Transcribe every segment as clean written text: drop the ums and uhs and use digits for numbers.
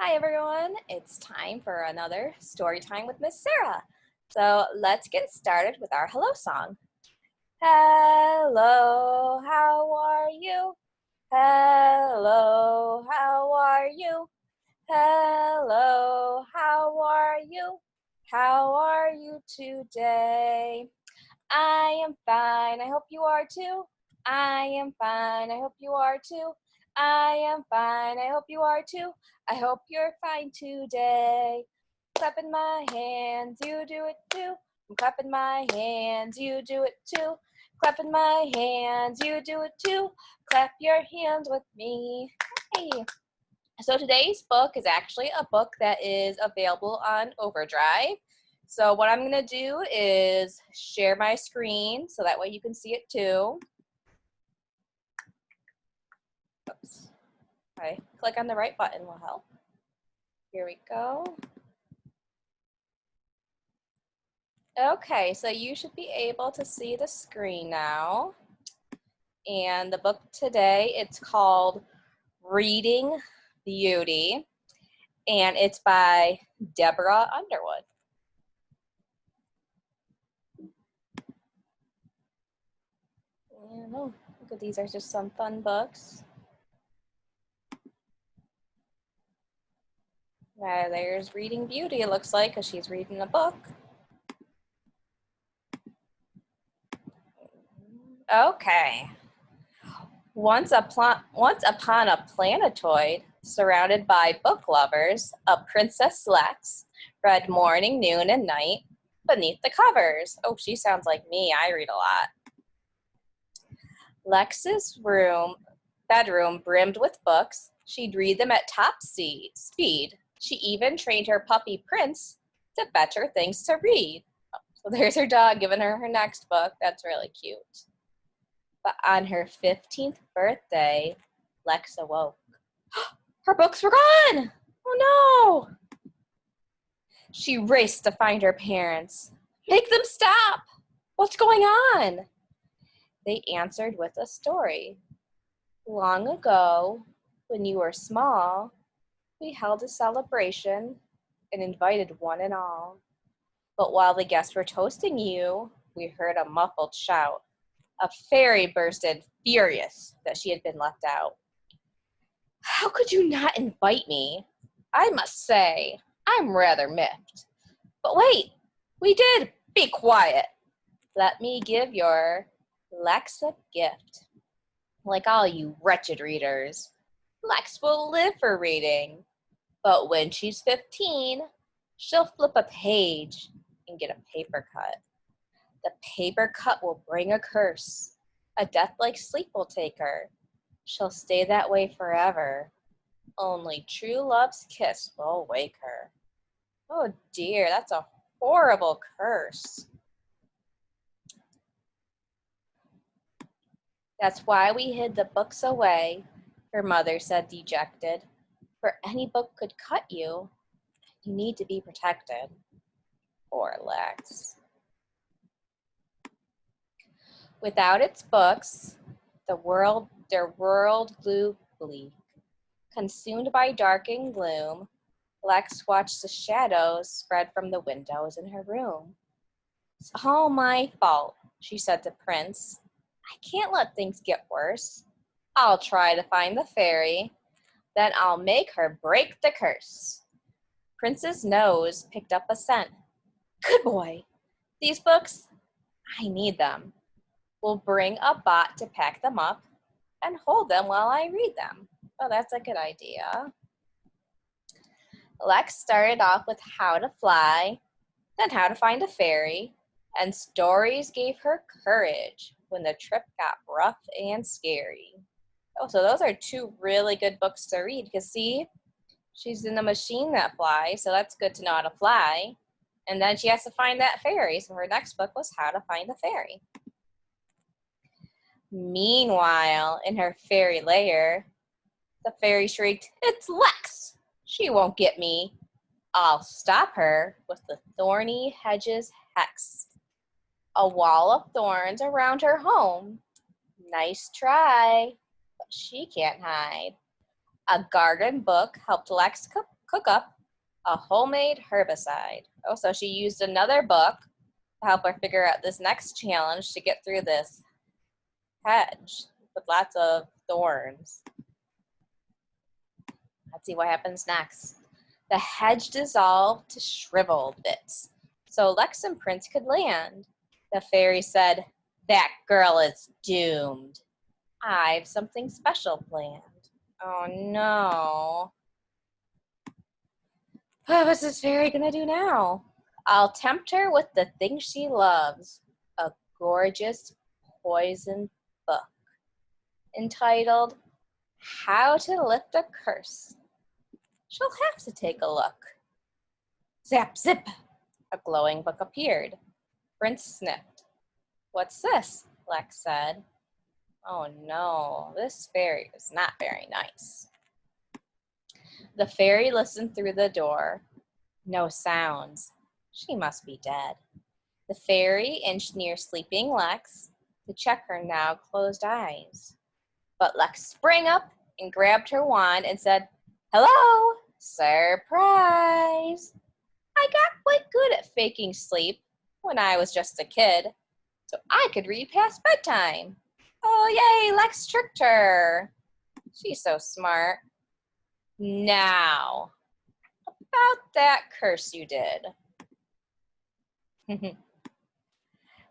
Hi everyone, it's time for another story time with Miss Sarah. So let's get started with our hello song. Hello, how are you? Hello, how are you? Hello, how are you? How are you today? I am fine, I hope you are too. I am fine, I hope you are too. I am fine, I hope you are too. I hope you're fine today. Clapping my hands, you do it too. I'm clapping my hands, you do it too. Clapping my hands, you do it too. Clap your hands with me. Hey. So today's book is actually a book that is available on Overdrive. So what I'm going to do is share my screen so that way you can see it too. Oops. Okay, click on the right button will help. Here we go. Okay, so you should be able to see the screen now. And the book today, it's called Reading Beauty, and it's by Deborah Underwood. And oh, look at these are just some fun books. There's Reading Beauty, it looks like, because she's reading a book. Okay. Once upon a planetoid, surrounded by book lovers, a Princess Lex read morning, noon, and night beneath the covers. Oh, she sounds like me. I read a lot. Lex's bedroom brimmed with books. She'd read them at top speed. She even trained her puppy Prince to fetch her things to read. Oh, so there's her dog giving her next book. That's really cute. But on her 15th birthday, Lex awoke. Her books were gone! Oh no! She raced to find her parents. Make them stop! What's going on? They answered with a story. Long ago, when you were small, we held a celebration and invited one and all. But while the guests were toasting you, we heard a muffled shout. A fairy burst in, furious that she had been left out. How could you not invite me? I must say, I'm rather miffed. But wait, we did. Be quiet. Let me give your Lex a gift. Like all you wretched readers, Lex will live for reading. But when she's 15, she'll flip a page and get a paper cut. The paper cut will bring a curse. A death like sleep will take her. She'll stay that way forever. Only true love's kiss will wake her. Oh dear, that's a horrible curse. That's why we hid the books away, her mother said, dejected. For any book could cut you. You need to be protected. Poor Lex. Without its books, their world grew bleak. Consumed by dark and gloom, Lex watched the shadows spread from the windows in her room. It's all my fault, she said to Prince. I can't let things get worse. I'll try to find the fairy, then I'll make her break the curse. Prince's nose picked up a scent. Good boy. These books, I need them. We'll bring a bot to pack them up and hold them while I read them. Oh, that's a good idea. Lex started off with how to fly, then how to find a fairy, and stories gave her courage when the trip got rough and scary. Oh, so those are two really good books to read, because see, she's in a machine that flies, so that's good to know how to fly. And then she has to find that fairy, so her next book was how to find a fairy. Meanwhile, in her fairy lair, the fairy shrieked, It's Lex! She won't get me. I'll stop her with the thorny hedges hex. A wall of thorns around her home. Nice try, but she can't hide. A garden book helped Lex cook up a homemade herbicide. Oh, so she used another book to help her figure out this next challenge to get through this hedge with lots of thorns. Let's see what happens next. The hedge dissolved to shriveled bits, so Lex and Prince could land. The fairy said, "That girl is doomed. I've something special planned." Oh no. What's this fairy gonna do now? "I'll tempt her with the thing she loves, a gorgeous poison book entitled How to Lift a Curse. She'll have to take a look." Zap, zip, a glowing book appeared. Prince sniffed. "What's this?" Lex said. Oh no, this fairy is not very nice. The fairy listened through the door. No sounds. She must be dead. The fairy inched near sleeping Lex to check her now closed eyes. But Lex sprang up and grabbed her wand and said, "Hello, surprise! I got quite good at faking sleep when I was just a kid, so I could read past bedtime." Oh, yay, Lex tricked her. She's so smart. Now, about that curse you did.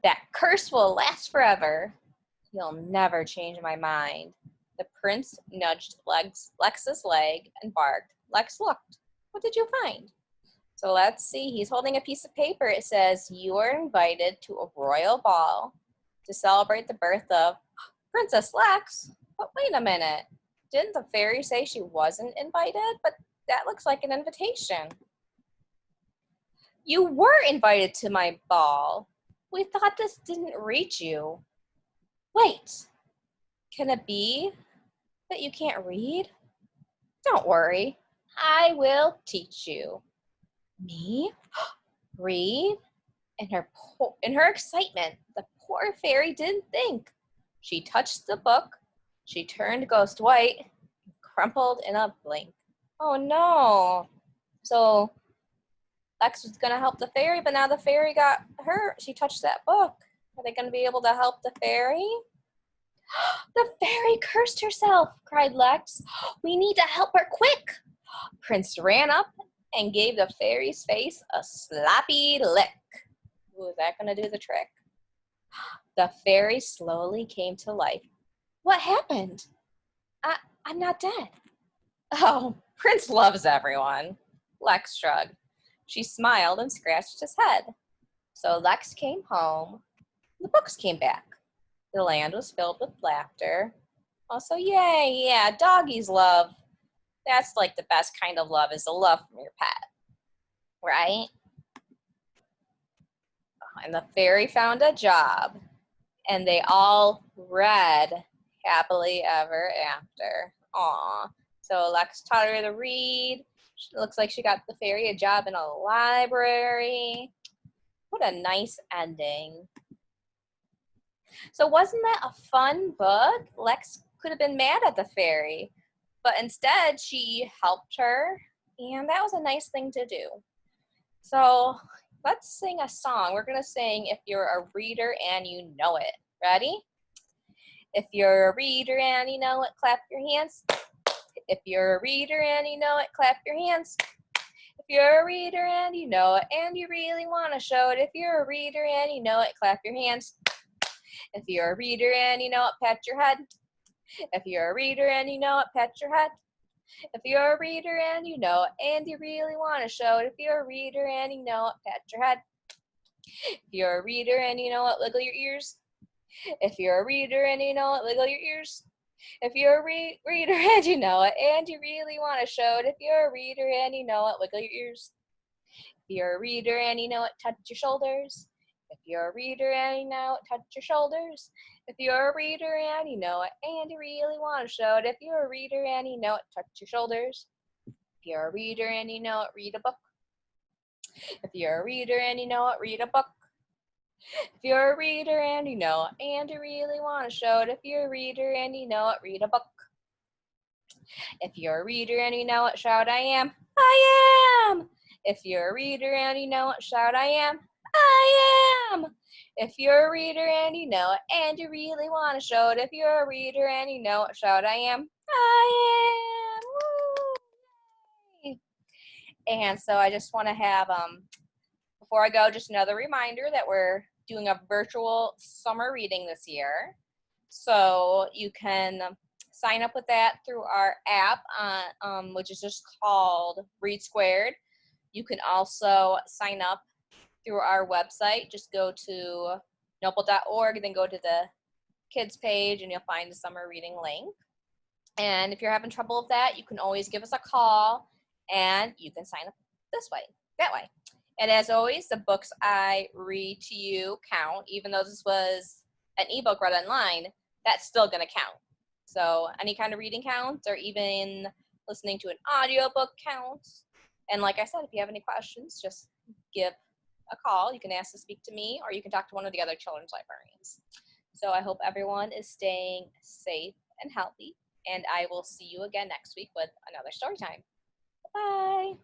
That curse will last forever. You'll never change my mind. The prince nudged Lex's leg and barked. Lex looked. What did you find? So let's see. He's holding a piece of paper. It says, "You are invited to a royal ball to celebrate the birth of Princess Lex." But wait a minute. Didn't the fairy say she wasn't invited? But that looks like an invitation. "You were invited to my ball. We thought this didn't reach you." Wait, can it be that you can't read? Don't worry, I will teach you. Me? Read? In her excitement, the poor fairy didn't think. She touched the book, she turned ghost white, and crumpled in a blink. Oh no. So Lex was going to help the fairy, but now the fairy got hurt. She touched that book. Are they going to be able to help the fairy? "The fairy cursed herself," cried Lex. "We need to help her quick." Prince ran up and gave the fairy's face a sloppy lick. Ooh, is that going to do the trick? The fairy slowly came to life. "What happened? I'm not dead." "Oh, Prince loves everyone." Lex shrugged. She smiled and scratched his head. So Lex came home. The books came back. The land was filled with laughter. Also, yay, yeah, doggies love. That's like the best kind of love, is the love from your pet, right? And the fairy found a job, and they all read happily ever after. Aw. So Lex taught her to read. It looks like she got the fairy a job in a library. What a nice ending. So wasn't that a fun book? Lex could have been mad at the fairy, but instead she helped her, and that was a nice thing to do. So let's sing a song. We're going to sing "If You're a Reader and You Know It." Ready? If you're a reader and you know it, clap your hands. If you're a reader and you know it, clap your hands. If you're a reader and you know it, and you really want to show it. If you're a reader and you know it, clap your hands. If you're a reader and you know it, pat your head. If you're a reader and you know it, pat your head. If you're a reader and you know it, and you really want to show it. If you're a reader and you know it, pat your head. If you're a reader and you know it, wiggle your ears. If you're a reader and you know it, wiggle your ears. If you're a reader and you know it, and you really want to show it. If you're a reader and you know it, wiggle your ears. If you're a reader and you know it, touch your shoulders. If you're a reader and you know it, touch your shoulders. If you're a reader and you know it, and you really want to show it. If you're a reader and you know it, touch your shoulders. If you're a reader and you know it, read a book. If you're a reader and you know it, read a book. If you're a reader and you know it, and you really want to show it. If you're a reader and you know it, read a book. If you're a reader and you know what shout I am, I am. If you're a reader and you know what shout I am, I am. If you're a reader and you know it and you really want to show it, if you're a reader and you know what shout I am, I am. Woo! And so I just want to have, before I go, just another reminder that we're doing a virtual summer reading this year. So you can sign up with that through our app, which is just called Read Squared. You can also sign up through our website. Just go to noble.org, then go to the kids page, and you'll find the summer reading link. And if you're having trouble with that, you can always give us a call, and you can sign up this way, that way. And as always, the books I read to you count. Even though this was an ebook read online, that's still going to count. So any kind of reading counts, or even listening to an audiobook counts. And like I said, if you have any questions, just give a call. You can ask to speak to me, or you can talk to one of the other children's librarians. So I hope everyone is staying safe and healthy, and I will see you again next week with another story time. Bye.